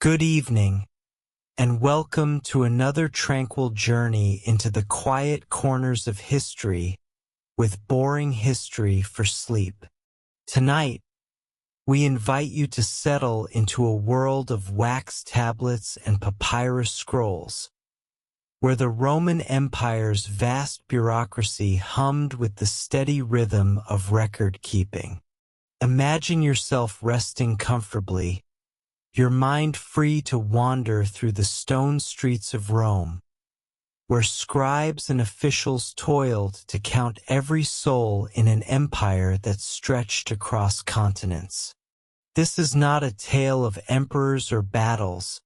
Good evening, and welcome to another tranquil journey into the quiet corners of history with boring history for sleep. Tonight, we invite you to settle into a world of wax tablets and papyrus scrolls, where the Roman Empire's vast bureaucracy hummed with the steady rhythm of record-keeping. Imagine yourself resting comfortably, your mind free to wander through the stone streets of Rome, where scribes and officials toiled to count every soul in an empire that stretched across continents. This is not a tale of emperors or battles,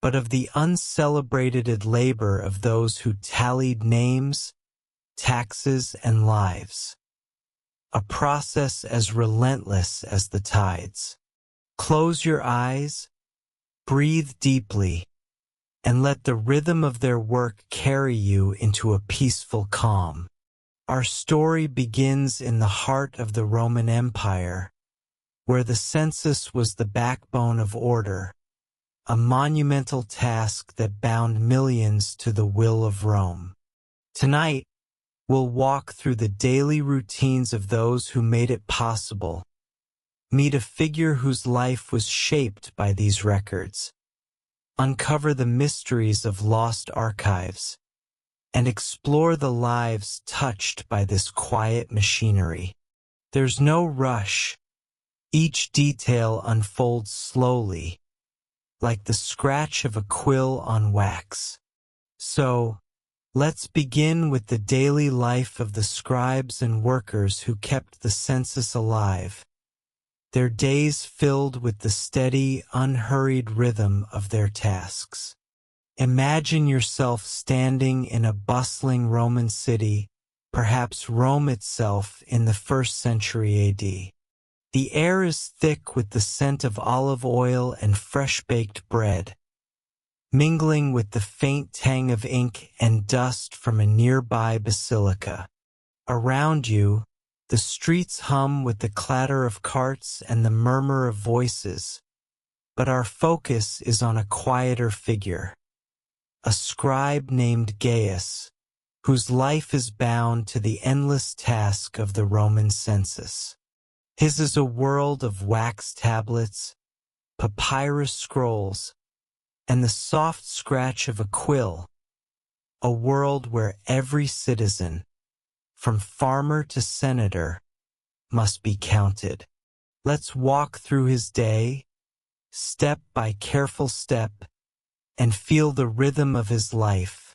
but of the uncelebrated labor of those who tallied names, taxes, and lives. A process as relentless as the tides. Close your eyes, breathe deeply, and let the rhythm of their work carry you into a peaceful calm. Our story begins in the heart of the Roman Empire, where the census was the backbone of order, a monumental task that bound millions to the will of Rome. Tonight, we'll walk through the daily routines of those who made it possible, meet a figure whose life was shaped by these records, uncover the mysteries of lost archives, and explore the lives touched by this quiet machinery. There's no rush. Each detail unfolds slowly, like the scratch of a quill on wax. So, let's begin with the daily life of the scribes and workers who kept the census alive, their days filled with the steady, unhurried rhythm of their tasks. Imagine yourself standing in a bustling Roman city, perhaps Rome itself in the 1st century AD. The air is thick with the scent of olive oil and fresh-baked bread, mingling with the faint tang of ink and dust from a nearby basilica. Around you, the streets hum with the clatter of carts and the murmur of voices, but our focus is on a quieter figure, a scribe named Gaius, whose life is bound to the endless task of the Roman census. His is a world of wax tablets, papyrus scrolls, and the soft scratch of a quill, a world where every citizen, from farmer to senator, must be counted. Let's walk through his day, step by careful step, and feel the rhythm of his life,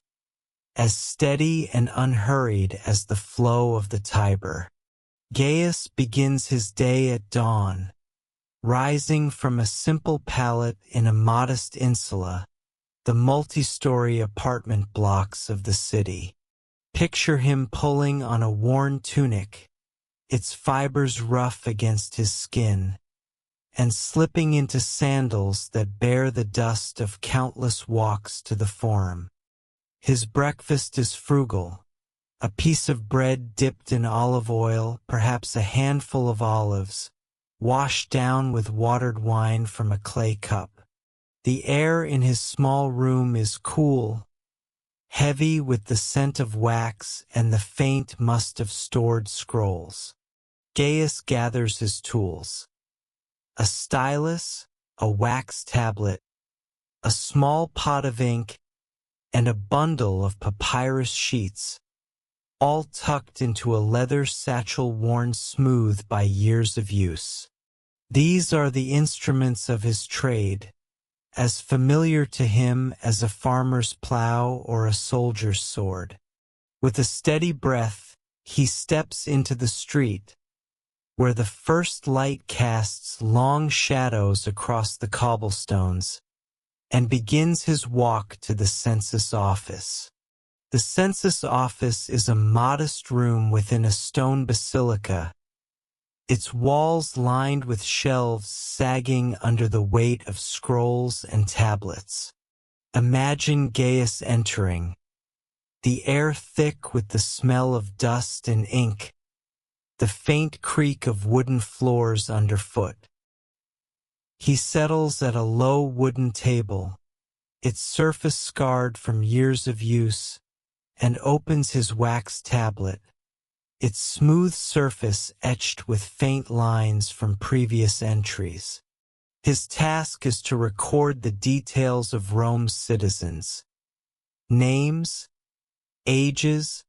as steady and unhurried as the flow of the Tiber. Gaius begins his day at dawn, rising from a simple pallet in a modest insula, the multi-story apartment blocks of the city. Picture him pulling on a worn tunic, its fibers rough against his skin, and slipping into sandals that bear the dust of countless walks to the forum. His breakfast is frugal, a piece of bread dipped in olive oil, perhaps a handful of olives, washed down with watered wine from a clay cup. The air in his small room is cool, heavy with the scent of wax and the faint must of stored scrolls. Gaius gathers his tools: a stylus, a wax tablet, a small pot of ink, and a bundle of papyrus sheets, all tucked into a leather satchel worn smooth by years of use. These are the instruments of his trade, as familiar to him as a farmer's plow or a soldier's sword. With a steady breath, he steps into the street, where the first light casts long shadows across the cobblestones, and begins his walk to the census office. The census office is a modest room within a stone basilica, its walls lined with shelves sagging under the weight of scrolls and tablets. Imagine Gaius entering, the air thick with the smell of dust and ink, the faint creak of wooden floors underfoot. He settles at a low wooden table, its surface scarred from years of use, and opens his wax tablet, its smooth surface etched with faint lines from previous entries. His task is to record the details of Rome's citizens: names, ages,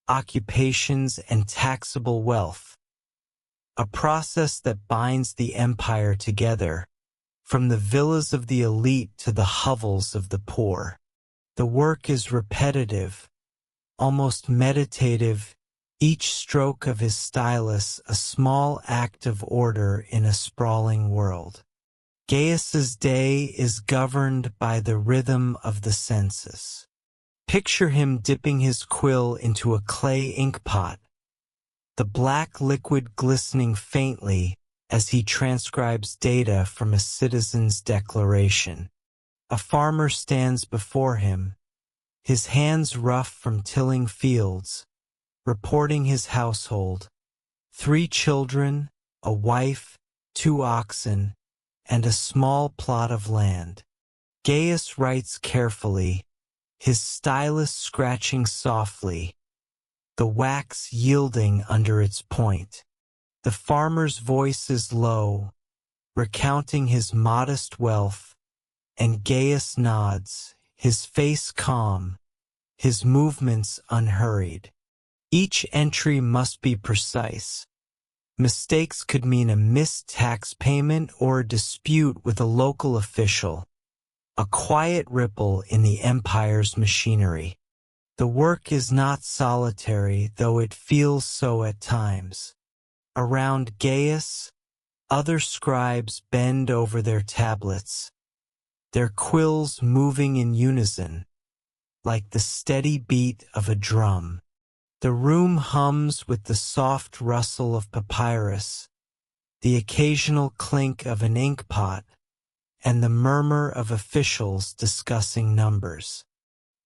occupations, and taxable wealth, a process that binds the empire together, from the villas of the elite to the hovels of the poor. The work is repetitive, almost meditative, each stroke of his stylus a small act of order in a sprawling world. Gaius's day is governed by the rhythm of the census. Picture him dipping his quill into a clay ink pot, the black liquid glistening faintly as he transcribes data from a citizen's declaration. A farmer stands before him, his hands rough from tilling fields, reporting his household: 3 children, a wife, 2 oxen, and a small plot of land. Gaius writes carefully, his stylus scratching softly, the wax yielding under its point. The farmer's voice is low, recounting his modest wealth, and Gaius nods, his face calm, his movements unhurried. Each entry must be precise. Mistakes could mean a missed tax payment or a dispute with a local official, a quiet ripple in the empire's machinery. The work is not solitary, though it feels so at times. Around Gaius, other scribes bend over their tablets, their quills moving in unison, like the steady beat of a drum. The room hums with the soft rustle of papyrus, the occasional clink of an ink pot, and the murmur of officials discussing numbers.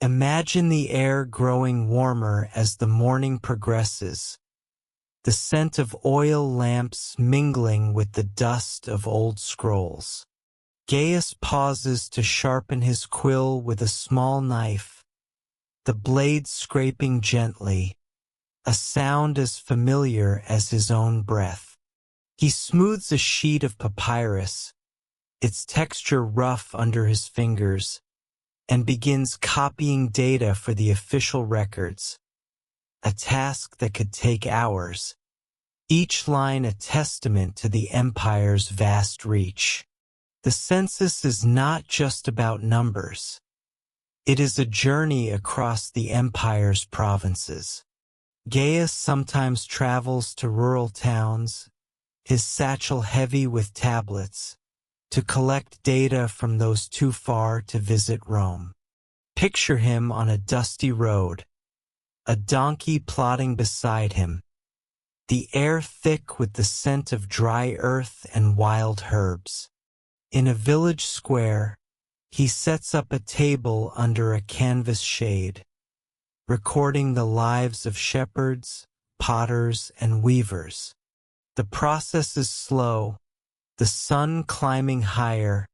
Imagine the air growing warmer as the morning progresses, the scent of oil lamps mingling with the dust of old scrolls. Gaius pauses to sharpen his quill with a small knife, the blade scraping gently, a sound as familiar as his own breath. He smooths a sheet of papyrus, its texture rough under his fingers, and begins copying data for the official records, a task that could take hours, each line a testament to the empire's vast reach. The census is not just about numbers. It is a journey across the empire's provinces. Gaius sometimes travels to rural towns, his satchel heavy with tablets, to collect data from those too far to visit Rome. Picture him on a dusty road, a donkey plodding beside him, the air thick with the scent of dry earth and wild herbs. In a village square, he sets up a table under a canvas shade, recording the lives of shepherds, potters, and weavers. The process is slow, the sun climbing higher,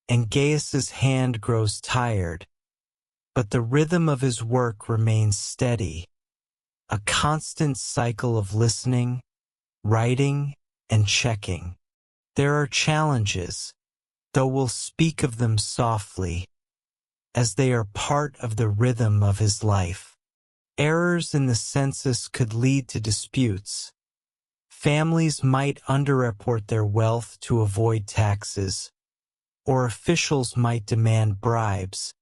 and Gaius's hand grows tired, but the rhythm of his work remains steady, a constant cycle of listening, writing, and checking. There are challenges, though we'll speak of them softly, as they are part of the rhythm of his life. Errors in the census could lead to disputes. Families might underreport their wealth to avoid taxes, or officials might demand bribes,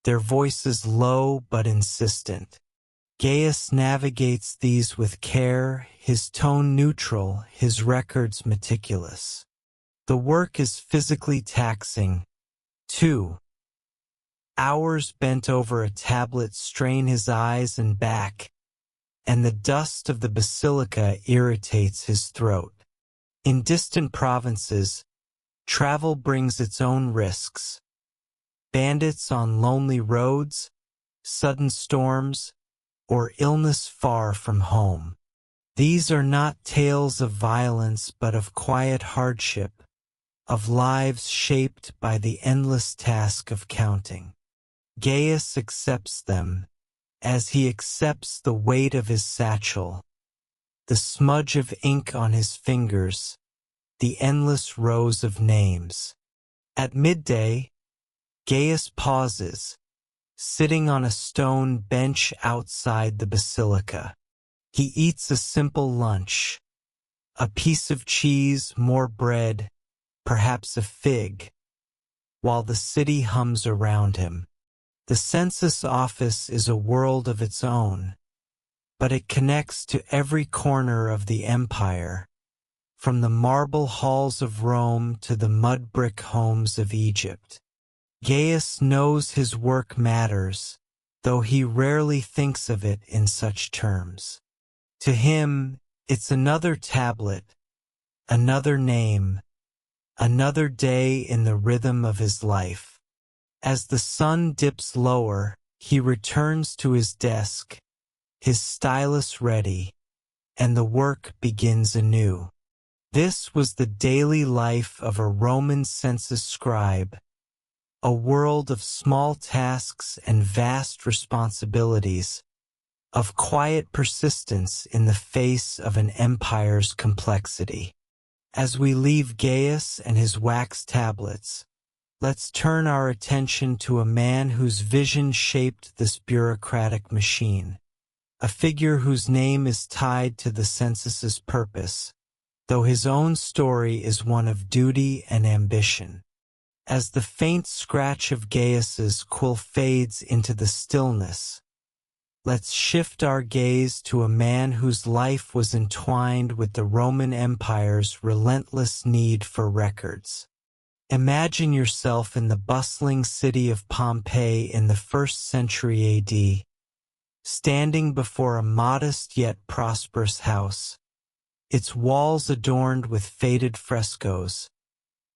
their voices low but insistent. Gaius navigates these with care, his tone neutral, his records meticulous. The work is physically taxing, too. Hours bent over a tablet strain his eyes and back, and the dust of the basilica irritates his throat. In distant provinces, travel brings its own risks. Bandits on lonely roads, sudden storms, or illness far from home. These are not tales of violence but of quiet hardship, of lives shaped by the endless task of counting. Gaius accepts them, as he accepts the weight of his satchel, the smudge of ink on his fingers, the endless rows of names. At midday, Gaius pauses, sitting on a stone bench outside the basilica. He eats a simple lunch, a piece of cheese, more bread, perhaps a fig, while the city hums around him. The census office is a world of its own, but it connects to every corner of the empire, from the marble halls of Rome to the mud brick homes of Egypt. Gaius knows his work matters, though he rarely thinks of it in such terms. To him, it's another tablet, another name, another day in the rhythm of his life. As the sun dips lower, he returns to his desk, his stylus ready, and the work begins anew. This was the daily life of a Roman census scribe, a world of small tasks and vast responsibilities, of quiet persistence in the face of an empire's complexity. As we leave Gaius and his wax tablets, let's turn our attention to a man whose vision shaped this bureaucratic machine, a figure whose name is tied to the census's purpose, though his own story is one of duty and ambition. As the faint scratch of Gaius's quill fades into the stillness, let's shift our gaze to a man whose life was entwined with the Roman Empire's relentless need for records. Imagine yourself in the bustling city of Pompeii in the 1st century AD, standing before a modest yet prosperous house, its walls adorned with faded frescoes,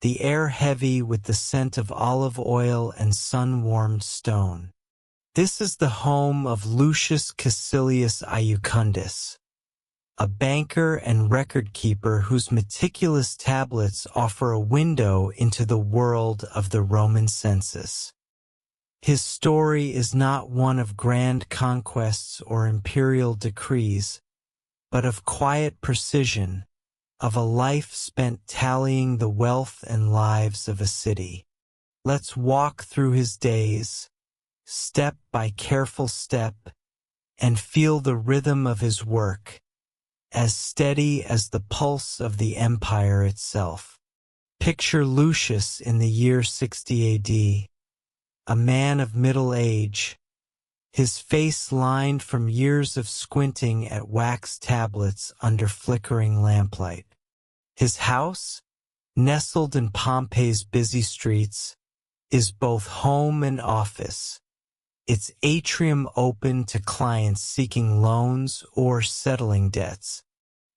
the air heavy with the scent of olive oil and sun-warmed stone. This is the home of Lucius Caecilius Iucundus, a banker and record-keeper whose meticulous tablets offer a window into the world of the Roman census. His story is not one of grand conquests or imperial decrees, but of quiet precision, of a life spent tallying the wealth and lives of a city. Let's walk through his days, step by careful step, and feel the rhythm of his work, as steady as the pulse of the empire itself. Picture Lucius in the year 60 AD, a man of middle age, his face lined from years of squinting at wax tablets under flickering lamplight. His house, nestled in Pompeii's busy streets, is both home and office, its atrium open to clients seeking loans or settling debts.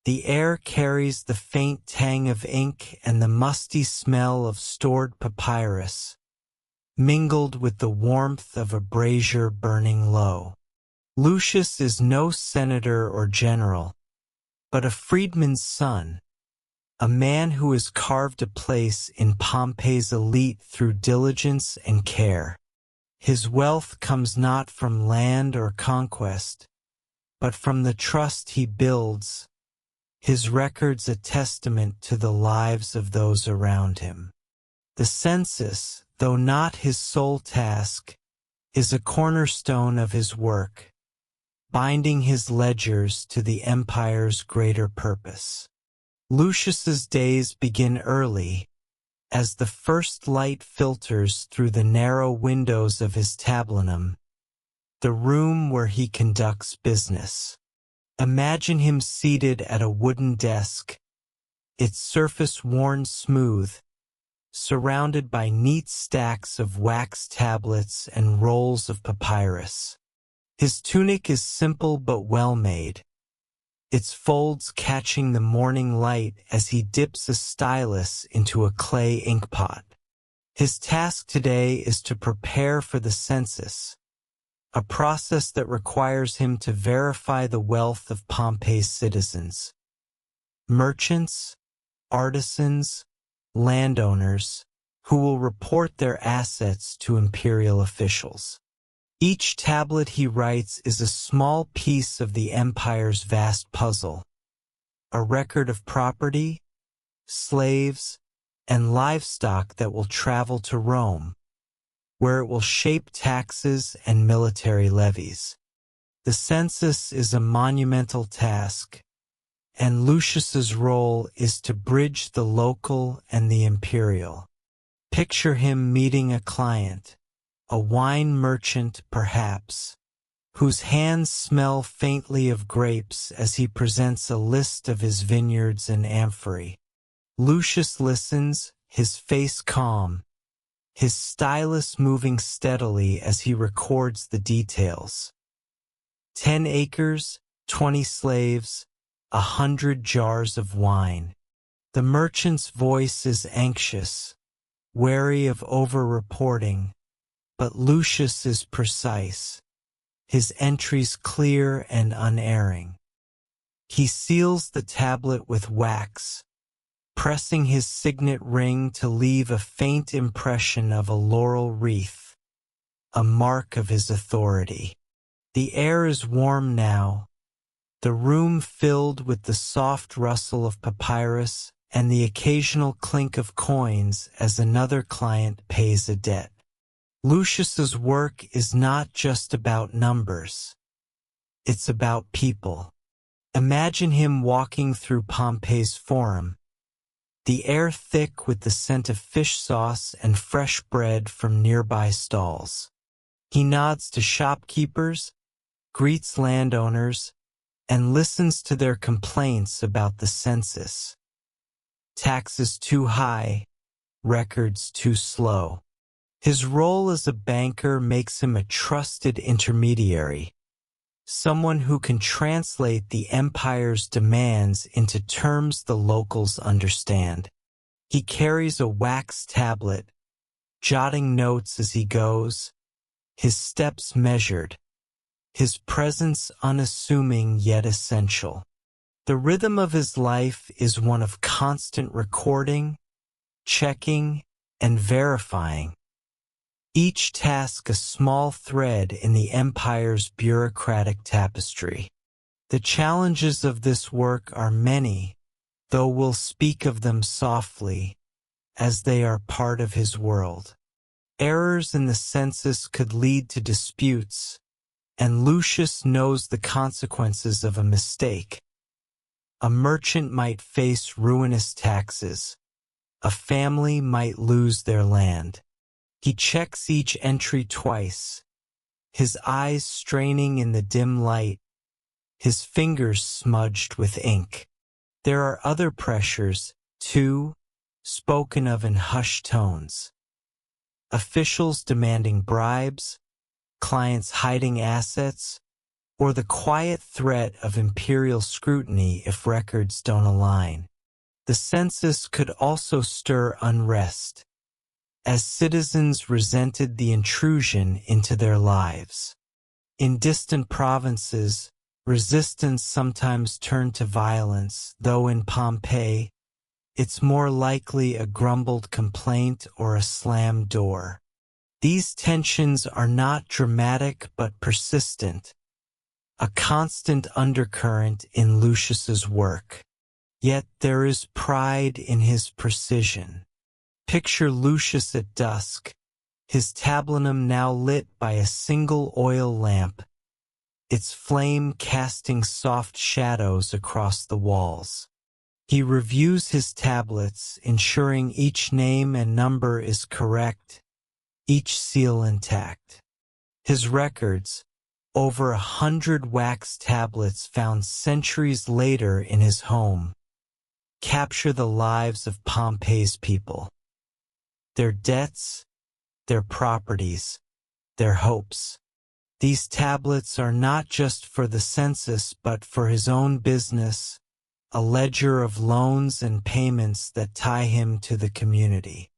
The air carries the faint tang of ink and the musty smell of stored papyrus, mingled with the warmth of a brazier burning low. Lucius is no senator or general, but a freedman's son, a man who has carved a place in Pompeii's elite through diligence and care. His wealth comes not from land or conquest, but from the trust he builds, his records a testament to the lives of those around him. The census, though not his sole task, is a cornerstone of his work, binding his ledgers to the empire's greater purpose. Lucius's days begin early, as the first light filters through the narrow windows of his tablinum, the room where he conducts business. Imagine him seated at a wooden desk, its surface worn smooth, surrounded by neat stacks of wax tablets and rolls of papyrus. His tunic is simple but well-made, its folds catching the morning light as he dips a stylus into a clay inkpot. His task today is to prepare for the census, a process that requires him to verify the wealth of Pompeii's citizens. Merchants, artisans, landowners, who will report their assets to imperial officials. Each tablet he writes is a small piece of the empire's vast puzzle, a record of property, slaves, and livestock that will travel to Rome, where it will shape taxes and military levies. The census is a monumental task, and Lucius's role is to bridge the local and the imperial. Picture him meeting a client, a wine merchant perhaps, whose hands smell faintly of grapes as he presents a list of his vineyards and amphorae. Lucius listens, his face calm, his stylus moving steadily as he records the details. 10 acres, 20 slaves, 100 jars of wine. The merchant's voice is anxious, wary of over-reporting, but Lucius is precise, his entries clear and unerring. He seals the tablet with wax, pressing his signet ring to leave a faint impression of a laurel wreath, a mark of his authority. The air is warm now, the room filled with the soft rustle of papyrus and the occasional clink of coins as another client pays a debt. Lucius's work is not just about numbers. It's about people. Imagine him walking through Pompey's Forum, the air thick with the scent of fish sauce and fresh bread from nearby stalls. He nods to shopkeepers, greets landowners, and listens to their complaints about the census. Taxes too high, records too slow. His role as a banker makes him a trusted intermediary, someone who can translate the empire's demands into terms the locals understand. He carries a wax tablet, jotting notes as he goes, his steps measured, his presence unassuming yet essential. The rhythm of his life is one of constant recording, checking, and verifying. Each task a small thread in the empire's bureaucratic tapestry. The challenges of this work are many, though we'll speak of them softly, as they are part of his world. Errors in the census could lead to disputes, and Lucius knows the consequences of a mistake. A merchant might face ruinous taxes. A family might lose their land. He checks each entry twice, his eyes straining in the dim light, his fingers smudged with ink. There are other pressures, too, spoken of in hushed tones. Officials demanding bribes, clients hiding assets, or the quiet threat of imperial scrutiny if records don't align. The census could also stir unrest, as citizens resented the intrusion into their lives. In distant provinces, resistance sometimes turned to violence, though in Pompeii, it's more likely a grumbled complaint or a slammed door. These tensions are not dramatic but persistent, a constant undercurrent in Lucius's work. Yet there is pride in his precision. Picture Lucius at dusk, his tablinum now lit by a single oil lamp, its flame casting soft shadows across the walls. He reviews his tablets, ensuring each name and number is correct, each seal intact. His records, over 100 wax tablets found centuries later in his home, capture the lives of Pompey's people. Their debts, their properties, their hopes. These tablets are not just for the census but for his own business, a ledger of loans and payments that tie him to the community.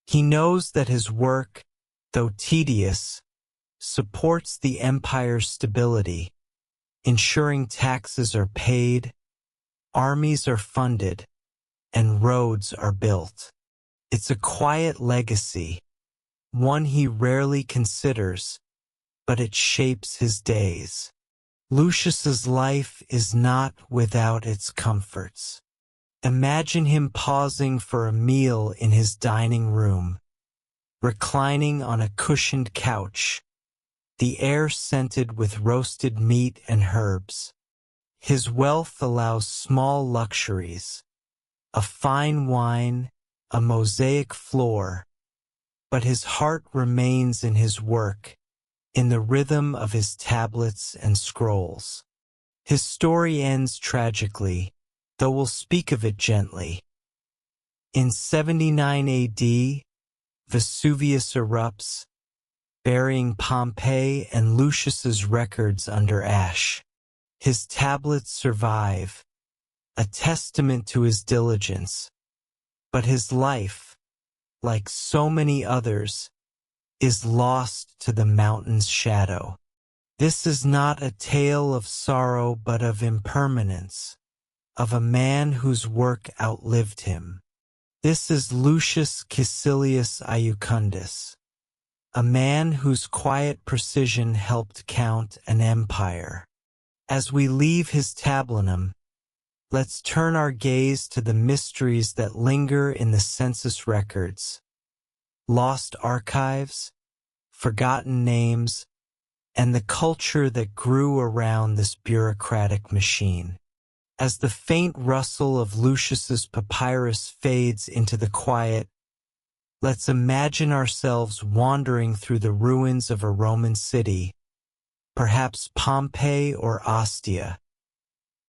He knows that his work, though tedious, supports the empire's stability, ensuring taxes are paid, armies are funded, and roads are built. It's a quiet legacy, one he rarely considers, but it shapes his days. Lucius's life is not without its comforts. Imagine him pausing for a meal in his dining room, reclining on a cushioned couch, the air scented with roasted meat and herbs. His wealth allows small luxuries, a fine wine, a mosaic floor, but his heart remains in his work, in the rhythm of his tablets and scrolls. His story ends tragically, though we'll speak of it gently. In 79 AD, Vesuvius erupts, burying Pompeii and Lucius's records under ash. His tablets survive, a testament to his diligence, but his life, like so many others, is lost to the mountain's shadow. This is not a tale of sorrow but of impermanence, of a man whose work outlived him. This is Lucius Caecilius Iucundus, a man whose quiet precision helped count an empire. As we leave his tablinum, let's turn our gaze to the mysteries that linger in the census records. Lost archives, forgotten names, and the culture that grew around this bureaucratic machine. As the faint rustle of Lucius's papyrus fades into the quiet, let's imagine ourselves wandering through the ruins of a Roman city, perhaps Pompeii or Ostia,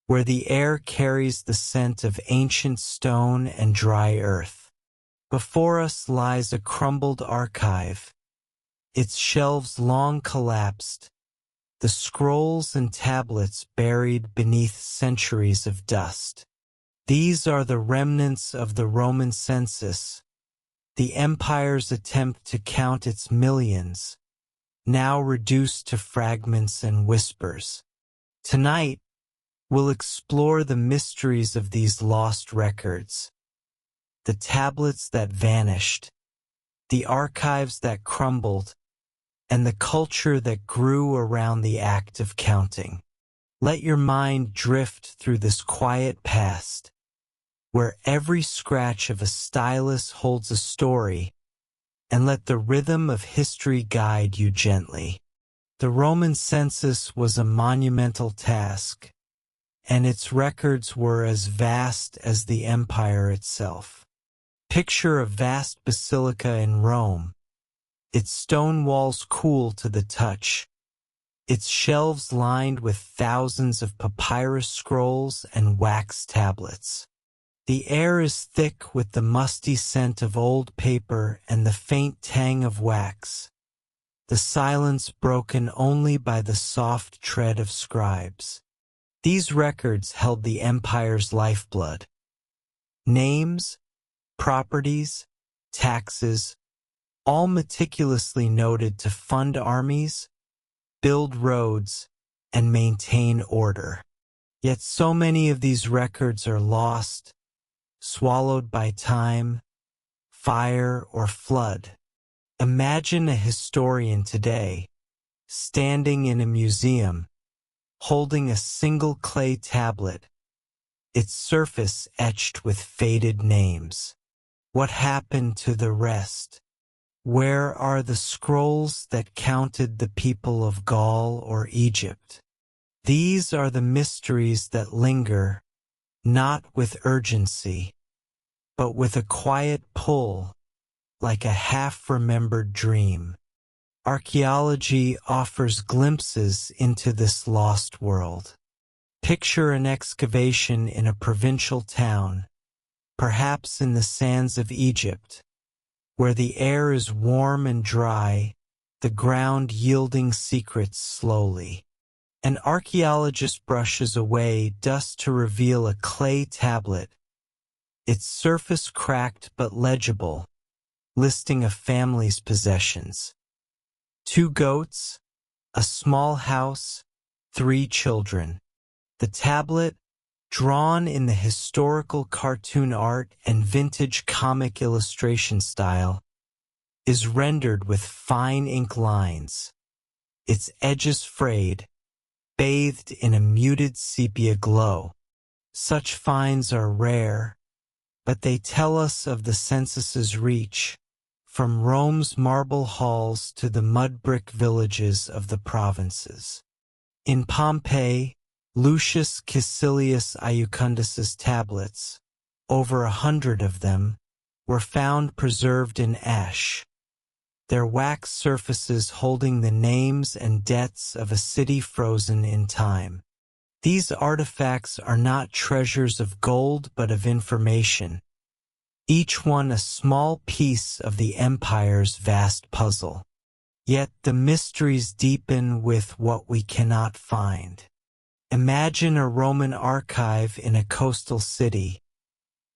where the air carries the scent of ancient stone and dry earth. Before us lies a crumbled archive, its shelves long collapsed, the scrolls and tablets buried beneath centuries of dust. These are the remnants of the Roman census, the empire's attempt to count its millions, now reduced to fragments and whispers. Tonight, we'll explore the mysteries of these lost records, the tablets that vanished, the archives that crumbled, and the culture that grew around the act of counting. Let your mind drift through this quiet past, where every scratch of a stylus holds a story, and let the rhythm of history guide you gently. The Roman census was a monumental task, and its records were as vast as the empire itself. Picture a vast basilica in Rome, its stone walls cool to the touch, its shelves lined with thousands of papyrus scrolls and wax tablets. The air is thick with the musty scent of old paper and the faint tang of wax, the silence broken only by the soft tread of scribes. These records held the empire's lifeblood. Names, properties, taxes, all meticulously noted to fund armies, build roads, and maintain order. Yet so many of these records are lost, swallowed by time, fire, or flood. Imagine a historian today, standing in a museum, holding a single clay tablet, its surface etched with faded names. What happened to the rest? Where are the scrolls that counted the people of Gaul or Egypt? These are the mysteries that linger, not with urgency, but with a quiet pull, like a half-remembered dream. Archaeology offers glimpses into this lost world. Picture an excavation in a provincial town, perhaps in the sands of Egypt, where the air is warm and dry, the ground yielding secrets slowly. An archaeologist brushes away dust to reveal a clay tablet, its surface cracked but legible, listing a family's possessions. 2 goats, a small house, 3 children. The tablet, drawn in the historical cartoon art and vintage comic illustration style, is rendered with fine ink lines, its edges frayed, bathed in a muted sepia glow. Such finds are rare, but they tell us of the census's reach, from Rome's marble halls to the mud-brick villages of the provinces. In Pompeii, Lucius Caecilius Iucundus's tablets, over 100 of them, were found preserved in ash, their wax surfaces holding the names and debts of a city frozen in time. These artifacts are not treasures of gold but of information, each one a small piece of the empire's vast puzzle. Yet the mysteries deepen with what we cannot find. Imagine a Roman archive in a coastal city,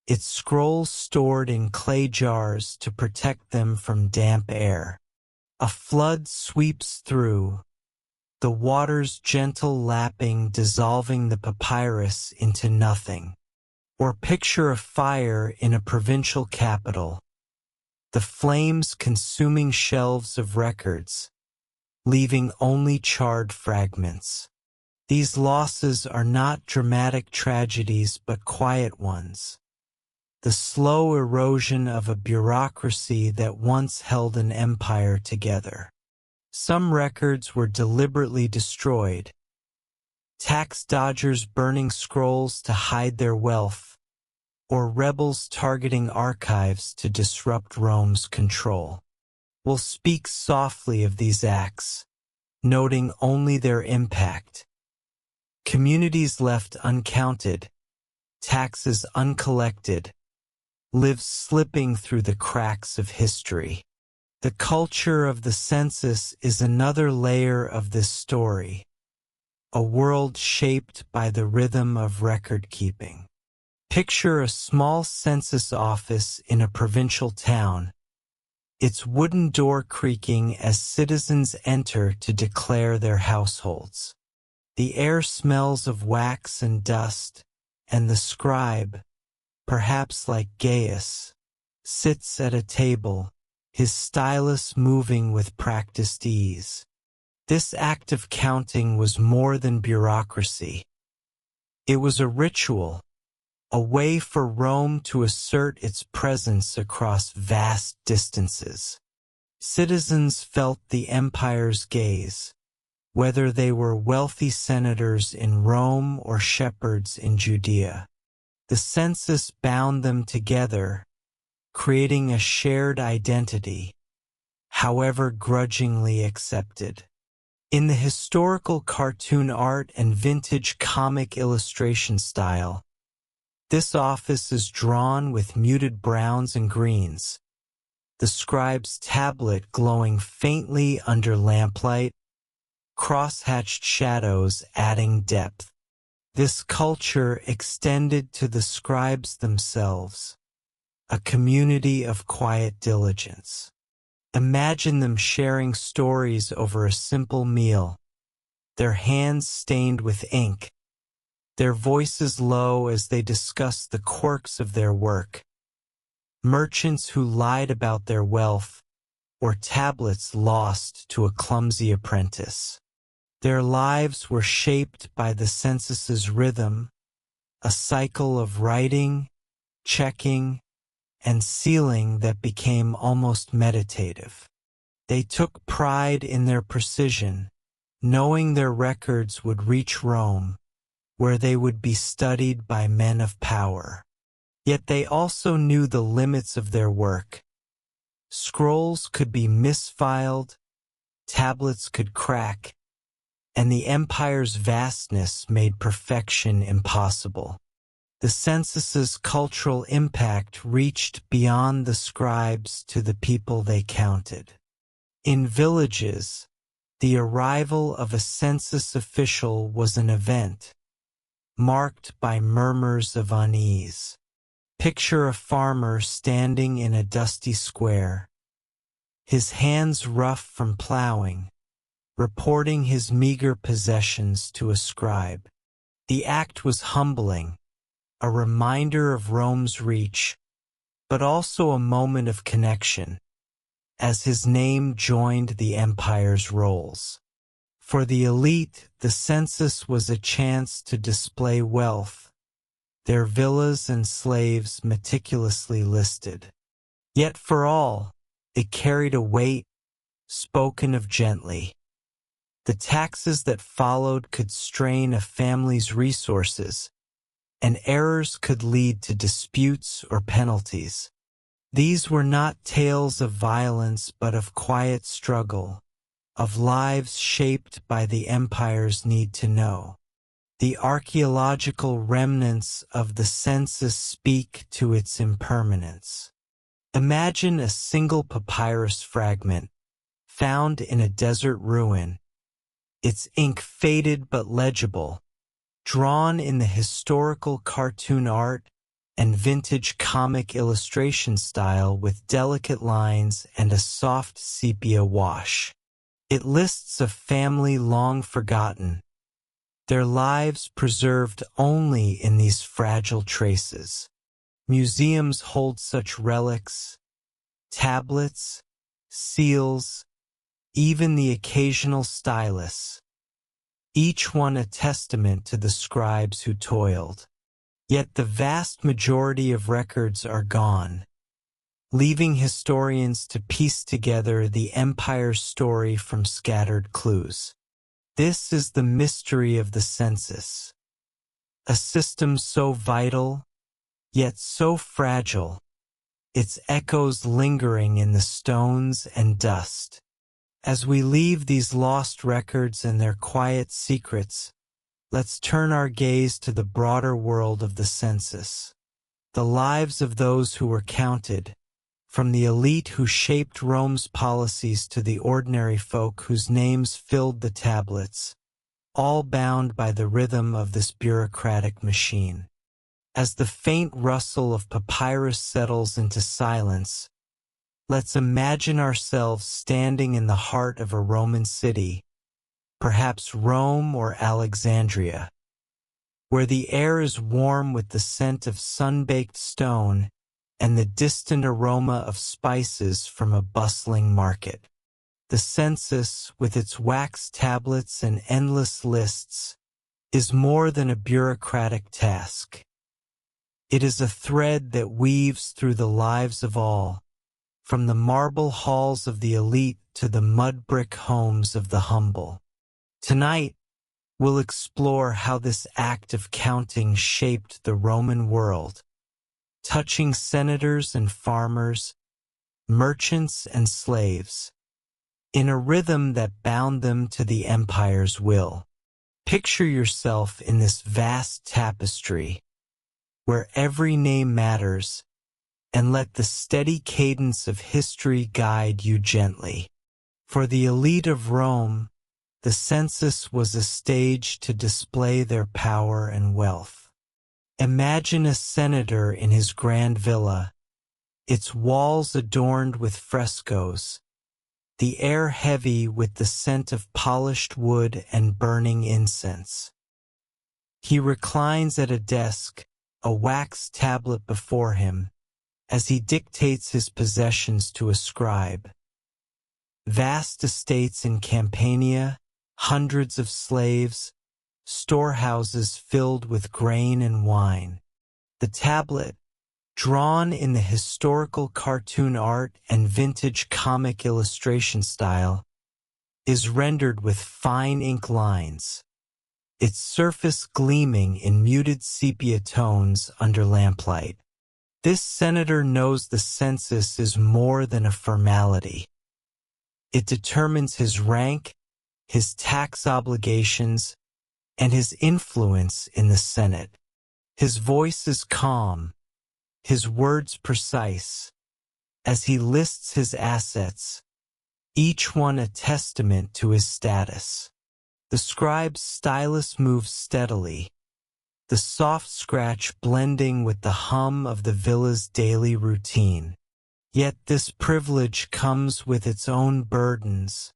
its scrolls stored in clay jars to protect them from damp air. A flood sweeps through, the water's gentle lapping dissolving the papyrus into nothing. Or picture a fire in a provincial capital, the flames consuming shelves of records, leaving only charred fragments. These losses are not dramatic tragedies but quiet ones, the slow erosion of a bureaucracy that once held an empire together. Some records were deliberately destroyed, tax dodgers burning scrolls to hide their wealth, or rebels targeting archives to disrupt Rome's control. We'll speak softly of these acts, noting only their impact. Communities left uncounted, taxes uncollected, lives slipping through the cracks of history. The culture of the census is another layer of this story, a world shaped by the rhythm of record-keeping. Picture a small census office in a provincial town, its wooden door creaking as citizens enter to declare their households. The air smells of wax and dust, and the scribe, perhaps like Gaius, sits at a table, his stylus moving with practiced ease. This act of counting was more than bureaucracy. It was a ritual, a way for Rome to assert its presence across vast distances. Citizens felt the empire's gaze, whether they were wealthy senators in Rome or shepherds in Judea. The census bound them together, creating a shared identity, however grudgingly accepted. In the historical cartoon art and vintage comic illustration style, this office is drawn with muted browns and greens, the scribe's tablet glowing faintly under lamplight, cross-hatched shadows adding depth. This culture extended to the scribes themselves, a community of quiet diligence. Imagine them sharing stories over a simple meal, their hands stained with ink, their voices low as they discuss the quirks of their work. Merchants who lied about their wealth, or tablets lost to a clumsy apprentice. Their lives were shaped by the census's rhythm, a cycle of writing, checking, and sealing that became almost meditative. They took pride in their precision, knowing their records would reach Rome, where they would be studied by men of power. Yet they also knew the limits of their work. Scrolls could be misfiled, tablets could crack, and the empire's vastness made perfection impossible. The census's cultural impact reached beyond the scribes to the people they counted. In villages, the arrival of a census official was an event, marked by murmurs of unease. Picture a farmer standing in a dusty square, his hands rough from plowing, reporting his meager possessions to a scribe. The act was humbling, a reminder of Rome's reach, but also a moment of connection, as his name joined the empire's rolls. For the elite, the census was a chance to display wealth, their villas and slaves meticulously listed. Yet for all, it carried a weight, spoken of gently. The taxes that followed could strain a family's resources, and errors could lead to disputes or penalties. These were not tales of violence but of quiet struggle, of lives shaped by the empire's need to know. The archaeological remnants of the census speak to its impermanence. Imagine a single papyrus fragment, found in a desert ruin, its ink faded but legible, drawn in the historical cartoon art and vintage comic illustration style with delicate lines and a soft sepia wash. It lists a family long forgotten, their lives preserved only in these fragile traces. Museums hold such relics, tablets, seals, even the occasional stylus, each one a testament to the scribes who toiled. Yet the vast majority of records are gone, leaving historians to piece together the empire's story from scattered clues. This is the mystery of the census, a system so vital, yet so fragile, its echoes lingering in the stones and dust. As we leave these lost records and their quiet secrets, let's turn our gaze to the broader world of the census, the lives of those who were counted, from the elite who shaped Rome's policies to the ordinary folk whose names filled the tablets, all bound by the rhythm of this bureaucratic machine. As the faint rustle of papyrus settles into silence, let's imagine ourselves standing in the heart of a Roman city, perhaps Rome or Alexandria, where the air is warm with the scent of sun-baked stone and the distant aroma of spices from a bustling market. The census, with its wax tablets and endless lists, is more than a bureaucratic task. It is a thread that weaves through the lives of all, from the marble halls of the elite to the mud-brick homes of the humble. Tonight, we'll explore how this act of counting shaped the Roman world, touching senators and farmers, merchants and slaves, in a rhythm that bound them to the empire's will. Picture yourself in this vast tapestry, where every name matters, and let the steady cadence of history guide you gently. For the elite of Rome, the census was a stage to display their power and wealth. Imagine a senator in his grand villa, its walls adorned with frescoes, the air heavy with the scent of polished wood and burning incense. He reclines at a desk, a wax tablet before him, as he dictates his possessions to a scribe. Vast estates in Campania, hundreds of slaves, storehouses filled with grain and wine. The tablet, drawn in the historical cartoon art and vintage comic illustration style, is rendered with fine ink lines, its surface gleaming in muted sepia tones under lamplight. This senator knows the census is more than a formality. It determines his rank, his tax obligations, and his influence in the Senate. His voice is calm, his words precise, as he lists his assets, each one a testament to his status. The scribe's stylus moves steadily, the soft scratch blending with the hum of the villa's daily routine. Yet this privilege comes with its own burdens,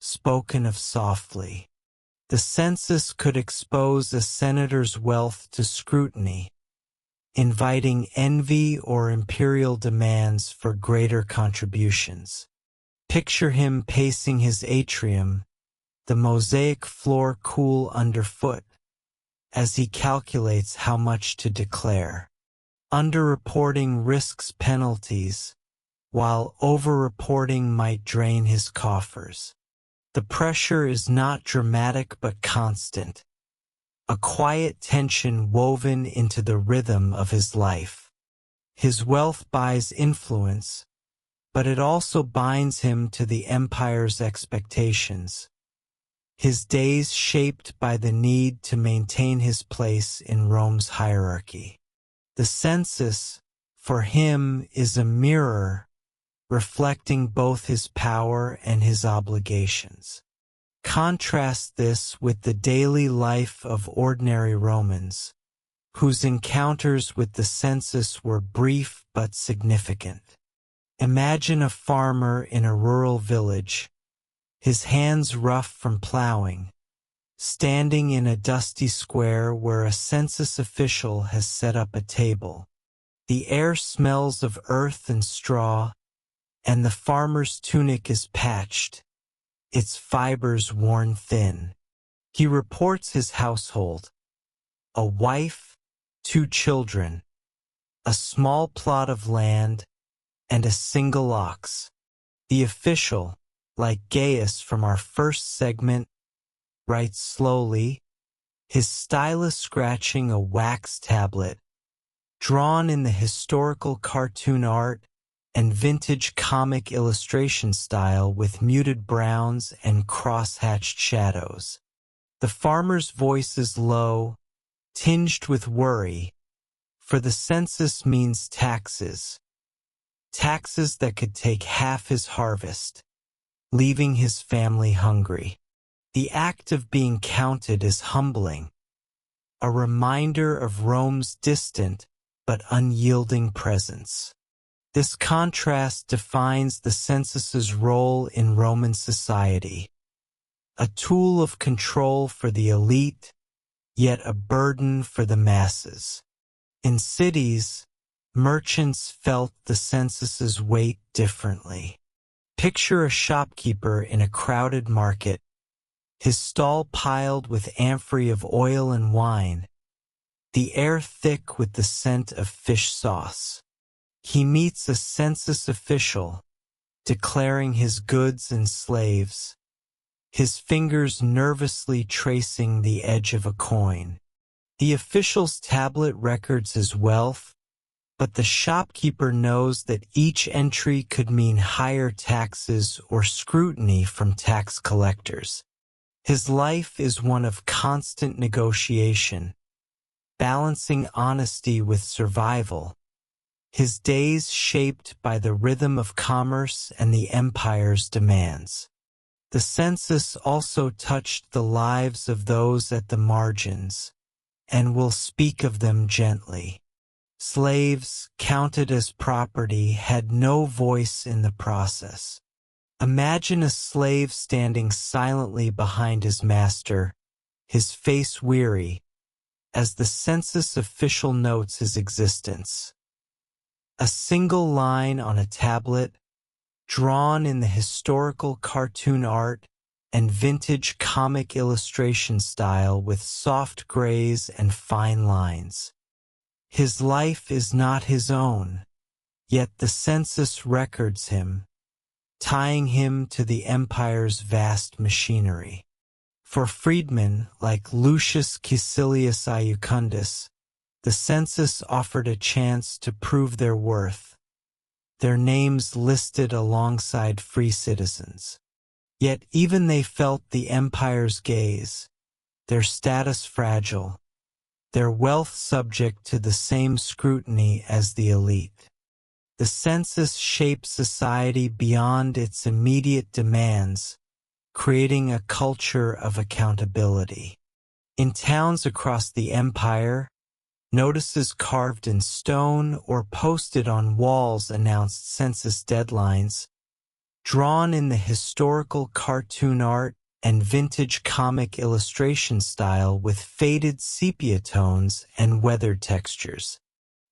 spoken of softly. The census could expose a senator's wealth to scrutiny, inviting envy or imperial demands for greater contributions. Picture him pacing his atrium, the mosaic floor cool underfoot, as he calculates how much to declare. Underreporting risks penalties, while overreporting might drain his coffers. The pressure is not dramatic but constant, a quiet tension woven into the rhythm of his life. His wealth buys influence, but it also binds him to the empire's expectations. His days shaped by the need to maintain his place in Rome's hierarchy. The census, for him, is a mirror, reflecting both his power and his obligations. Contrast this with the daily life of ordinary Romans, whose encounters with the census were brief but significant. Imagine a farmer in a rural village, his hands rough from plowing, standing in a dusty square where a census official has set up a table. The air smells of earth and straw, and the farmer's tunic is patched, its fibers worn thin. He reports his household: a wife, 2 children, a small plot of land, and a single ox. The official, like Gaius from our first segment, writes slowly, his stylus scratching a wax tablet, drawn in the historical cartoon art and vintage comic illustration style with muted browns and cross-hatched shadows. The farmer's voice is low, tinged with worry, for the census means taxes. Taxes that could take half his harvest, leaving his family hungry. The act of being counted is humbling, a reminder of Rome's distant but unyielding presence. This contrast defines the census's role in Roman society, a tool of control for the elite, yet a burden for the masses. In cities, merchants felt the census's weight differently. Picture a shopkeeper in a crowded market, his stall piled with amphorae of oil and wine, the air thick with the scent of fish sauce. He meets a census official, declaring his goods and slaves, his fingers nervously tracing the edge of a coin. The official's tablet records his wealth, but the shopkeeper knows that each entry could mean higher taxes or scrutiny from tax collectors. His life is one of constant negotiation, balancing honesty with survival, his days shaped by the rhythm of commerce and the empire's demands. The census also touched the lives of those at the margins, and will speak of them gently. Slaves, counted as property, had no voice in the process. Imagine a slave standing silently behind his master, his face weary, as the census official notes his existence. A single line on a tablet, drawn in the historical cartoon art and vintage comic illustration style with soft grays and fine lines. His life is not his own, yet the census records him, tying him to the empire's vast machinery. For freedmen like Lucius Caecilius Iucundus, the census offered a chance to prove their worth, their names listed alongside free citizens. Yet even they felt the empire's gaze, their status fragile, their wealth subject to the same scrutiny as the elite. The census shaped society beyond its immediate demands, creating a culture of accountability. In towns across the empire, notices carved in stone or posted on walls announced census deadlines, drawn in the historical cartoon art and vintage comic illustration style with faded sepia tones and weathered textures.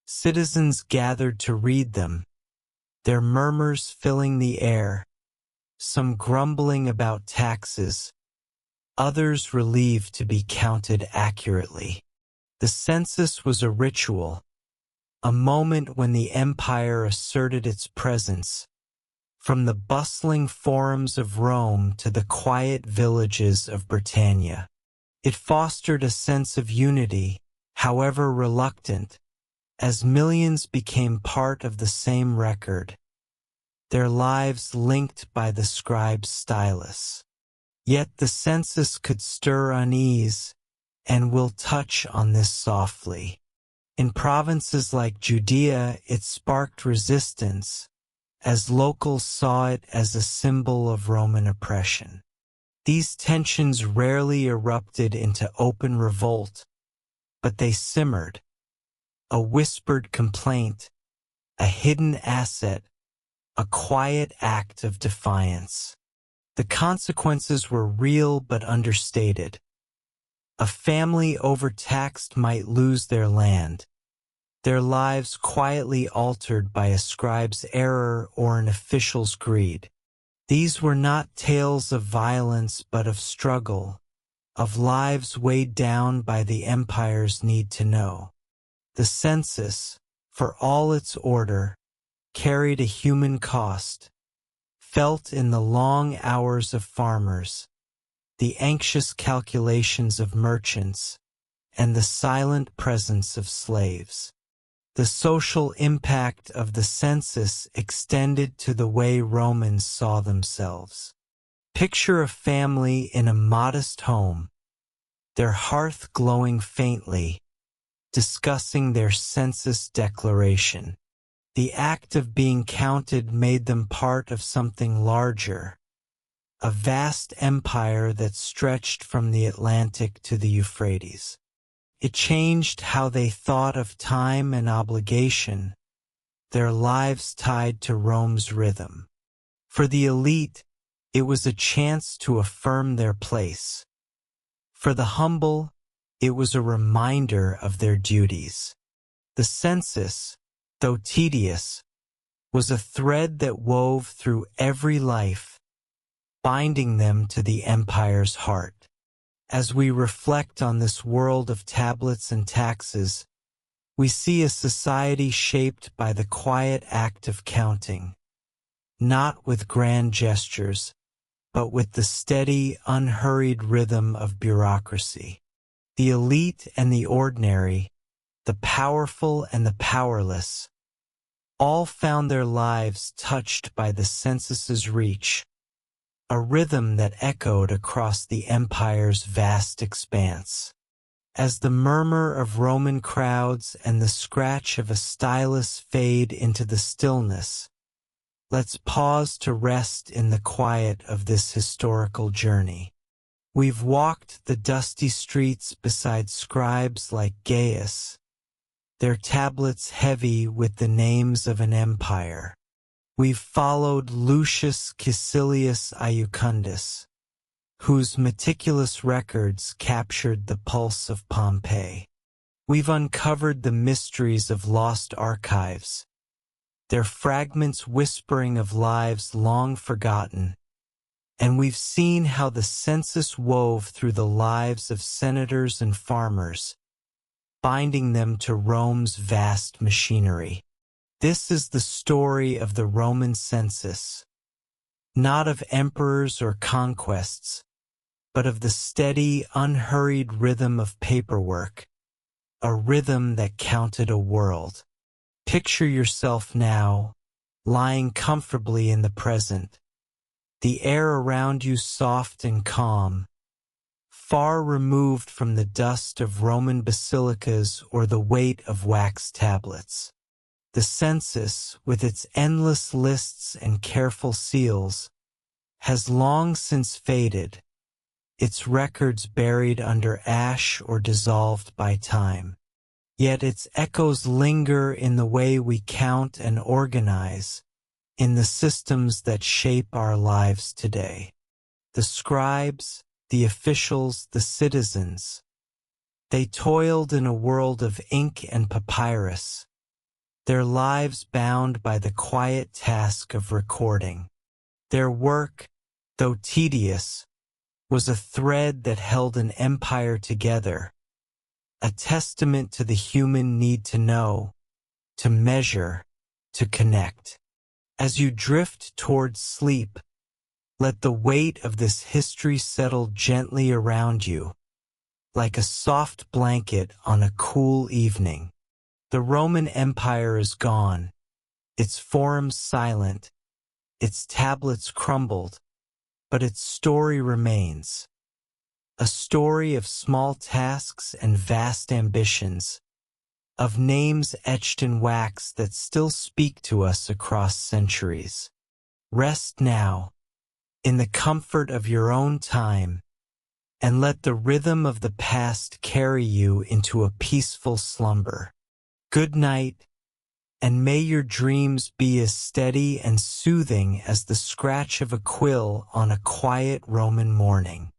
Citizens gathered to read them, their murmurs filling the air, some grumbling about taxes, others relieved to be counted accurately. The census was a ritual, a moment when the empire asserted its presence, from the bustling forums of Rome to the quiet villages of Britannia. It fostered a sense of unity, however reluctant, as millions became part of the same record, their lives linked by the scribe's stylus. Yet the census could stir unease, and we'll touch on this softly. In provinces like Judea, it sparked resistance, as locals saw it as a symbol of Roman oppression. These tensions rarely erupted into open revolt, but they simmered, a whispered complaint, a hidden asset, a quiet act of defiance. The consequences were real but understated. A family overtaxed might lose their land, their lives quietly altered by a scribe's error or an official's greed. These were not tales of violence but of struggle, of lives weighed down by the empire's need to know. The census, for all its order, carried a human cost, felt in the long hours of farmers, the anxious calculations of merchants, and the silent presence of slaves. The social impact of the census extended to the way Romans saw themselves. Picture a family in a modest home, their hearth glowing faintly, discussing their census declaration. The act of being counted made them part of something larger, a vast empire that stretched from the Atlantic to the Euphrates. It changed how they thought of time and obligation, their lives tied to Rome's rhythm. For the elite, it was a chance to affirm their place. For the humble, it was a reminder of their duties. The census, though tedious, was a thread that wove through every life, binding them to the empire's heart. As we reflect on this world of tablets and taxes, we see a society shaped by the quiet act of counting, not with grand gestures, but with the steady, unhurried rhythm of bureaucracy. The elite and the ordinary, the powerful and the powerless, all found their lives touched by the census's reach, a rhythm that echoed across the empire's vast expanse. As the murmur of Roman crowds and the scratch of a stylus fade into the stillness, let's pause to rest in the quiet of this historical journey. We've walked the dusty streets beside scribes like Gaius, their tablets heavy with the names of an empire. We've followed Lucius Caecilius Iucundus, whose meticulous records captured the pulse of Pompeii. We've uncovered the mysteries of lost archives, their fragments whispering of lives long forgotten, and we've seen how the census wove through the lives of senators and farmers, binding them to Rome's vast machinery. This is the story of the Roman census, not of emperors or conquests, but of the steady, unhurried rhythm of paperwork, a rhythm that counted a world. Picture yourself now, lying comfortably in the present, the air around you soft and calm, far removed from the dust of Roman basilicas or the weight of wax tablets. The census, with its endless lists and careful seals, has long since faded, its records buried under ash or dissolved by time. Yet its echoes linger in the way we count and organize, in the systems that shape our lives today. The scribes, the officials, the citizens, they toiled in a world of ink and papyrus, their lives bound by the quiet task of recording. Their work, though tedious, was a thread that held an empire together, a testament to the human need to know, to measure, to connect. As you drift towards sleep, let the weight of this history settle gently around you, like a soft blanket on a cool evening. The Roman Empire is gone, its forums silent, its tablets crumbled, but its story remains. A story of small tasks and vast ambitions, of names etched in wax that still speak to us across centuries. Rest now, in the comfort of your own time, and let the rhythm of the past carry you into a peaceful slumber. Good night, and may your dreams be as steady and soothing as the scratch of a quill on a quiet Roman morning.